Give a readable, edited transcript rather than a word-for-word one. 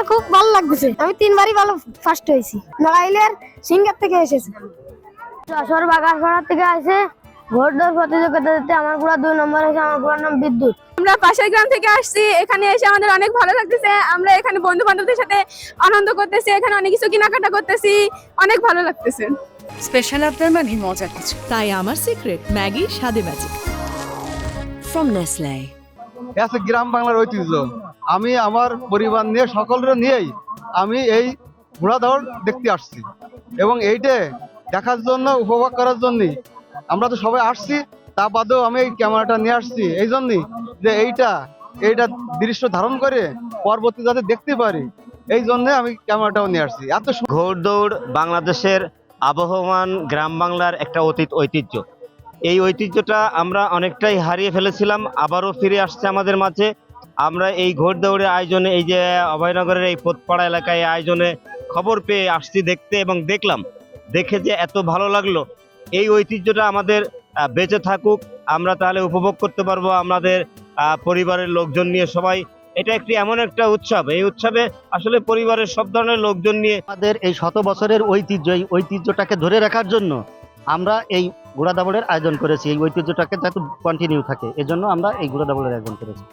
আমার খুব ভালো লাগতেছে। আমি 3বারই ভালো ফার্স্ট হয়েছি। নড়াইলের সিঙ্গার থেকে এসেছি। যশোর বাগারপাড়া থেকে আসে ভোট দেওয়ার প্রতিযোগিতা দিতে। আমার পুরা 2 নম্বর হয়েছে। আমার পুরো নাম বিদ্যুৎ। আমরা পাশের গ্রাম থেকে আসছি, এখানে এসে আমাদের অনেক ভালো লাগতেছে। আমরা এখানে বন্ধু বান্ধবদের সাথে আনন্দ করতেছি, এখানে অনেক কিছু কেনাকাটা করতেছি, অনেক ভালো লাগতেছে। স্পেশাল আপনার মানে মজার কিছু, তাই আমার সিক্রেট ম্যাগি স্বাদে ম্যাজিক ফ্রম নেসলে। আছে গ্রাম বাংলার ঐতিহ্য। আমি আমার পরিবার নিয়ে সকলের নিয়েই আমি এই ঘোড়া দৌড় দেখতে আসছি এবং এইটা দেখার জন্য উপভোগ করার জন্য আমরা তো সবাই আসছি। তা বাদেও আমি এই ক্যামেরাটা নিয়ে আসছি এই জন্যই যে এইটা দৃশ্য ধারণ করে পরবর্তী যাতে দেখতে পারি, এই জন্য আমি ক্যামেরাটাও নিয়ে আসছি। এত ঘোড়দৌড় বাংলাদেশের আবহমান গ্রাম বাংলার একটা অতীত ঐতিহ্য। এই ঐতিহ্যটা আমরা অনেকটাই হারিয়ে ফেলেছিলাম, আবারও ফিরে আসছে আমাদের মাঝে। আমরা এই ঘোড়দৌড়ের আয়োজনে, এই যে অভয়নগরের এই পোতপাড়া এলাকায় আয়োজনে খবর পেয়ে আসছি দেখতে, এবং দেখে যে এত ভালো লাগলো। এই ঐতিহ্যটা আমাদের বেঁচে থাকুক, আমরা তাহলে উপভোগ করতে পারবো আমাদের পরিবারের লোকজন নিয়ে সবাই। এটা একটি এমন একটা উৎসব, এই উৎসবে আসলে পরিবারের সব ধরনের লোকজন নিয়ে আমাদের এই শত বছরের ঐতিহ্য, এই ঐতিহ্যটাকে ধরে রাখার জন্য আমরা এই ঘোড়া দৌড়ের আয়োজন করেছি। এই ঐতিহ্যটাকে যাতে কন্টিনিউ থাকে, এজন্য আমরা এই ঘোড়া দৌড়ের আয়োজন করেছি।